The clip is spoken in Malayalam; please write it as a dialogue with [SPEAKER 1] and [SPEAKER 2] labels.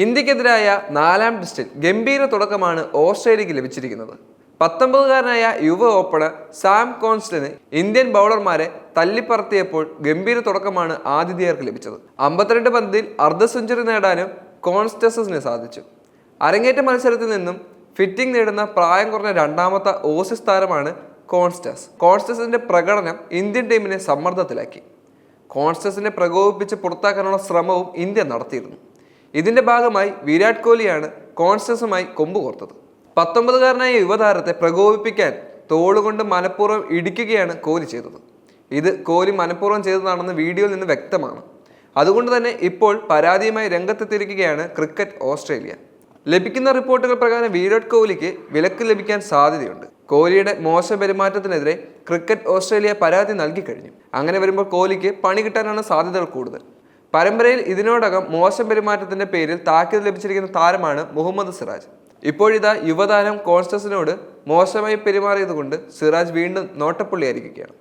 [SPEAKER 1] ഇന്ത്യക്കെതിരായ 4ാം ടെസ്റ്റിൽ ഗംഭീര തുടക്കമാണ് ഓസ്ട്രേലിയക്ക് ലഭിച്ചിരിക്കുന്നത്. 19കാരനായ യുവ ഓപ്പണർ സാം കോൺസ്റ്റന് ഇന്ത്യൻ ബൗളർമാരെ തല്ലിപ്പറത്തിയപ്പോൾ ഗംഭീര തുടക്കമാണ് ആതിഥേയർക്ക് ലഭിച്ചത്. 52 പന്തിൽ അർദ്ധ സെഞ്ചുറി നേടാനും കോൺസ്റ്റസിന് സാധിച്ചു. അരങ്ങേറ്റ മത്സരത്തിൽ നിന്നും ഫിറ്റിംഗ് നേടുന്ന പ്രായം കുറഞ്ഞ രണ്ടാമത്തെ ഓസീസ് താരമാണ് കോൺസ്റ്റസ്. കോൺസ്റ്റസിന്റെ പ്രകടനം ഇന്ത്യൻ ടീമിനെ സമ്മർദ്ദത്തിലാക്കി. കോൺസ്റ്റസിനെ പ്രകോപിപ്പിച്ച് പുറത്താക്കാനുള്ള ശ്രമവും ഇന്ത്യ നടത്തിയിരുന്നു. ഇതിന്റെ ഭാഗമായി വിരാട് കോഹ്ലിയാണ് കോൺസ്റ്റസുമായി കൊമ്പുകോർത്തത്. 19കാരനായ യുവതാരത്തെ പ്രകോപിപ്പിക്കാൻ തോളുകൊണ്ട് മനഃപൂർവ്വം ഇടിക്കുകയാണ് കോഹ്ലി ചെയ്തത്. ഇത് കോഹ്ലി മനഃപൂർവ്വം ചെയ്തതാണെന്ന് വീഡിയോയിൽ നിന്ന് വ്യക്തമാണ്. അതുകൊണ്ട് തന്നെ ഇപ്പോൾ പരാതിയുമായി രംഗത്തെത്തിയിരിക്കുകയാണ് ക്രിക്കറ്റ് ഓസ്ട്രേലിയ. ലഭിക്കുന്ന റിപ്പോർട്ടുകൾ പ്രകാരം വിരാട് കോഹ്ലിക്ക് വിലക്ക് ലഭിക്കാൻ സാധ്യതയുണ്ട്. കോഹ്ലിയുടെ മോശം പെരുമാറ്റത്തിനെതിരെ ക്രിക്കറ്റ് ഓസ്ട്രേലിയ പരാതി നൽകി കഴിഞ്ഞു. അങ്ങനെ വരുമ്പോൾ കോഹ്ലിക്ക് പണി കിട്ടാനാണ് സാധ്യതകൾ കൂടുതൽ. പരമ്പരയിൽ ഇതിനോടകം മോശം പെരുമാറ്റത്തിന്റെ പേരിൽ താക്കീത് ലഭിച്ചിരിക്കുന്ന താരമാണ് മുഹമ്മദ് സിറാജ്. ഇപ്പോഴിതാ യുവതാരം കോൺസ്റ്റസിനോട് മോശമായി പെരുമാറിയതുകൊണ്ട് സിറാജ് വീണ്ടും നോട്ടപ്പുള്ളിയായിരിക്കുകയാണ്.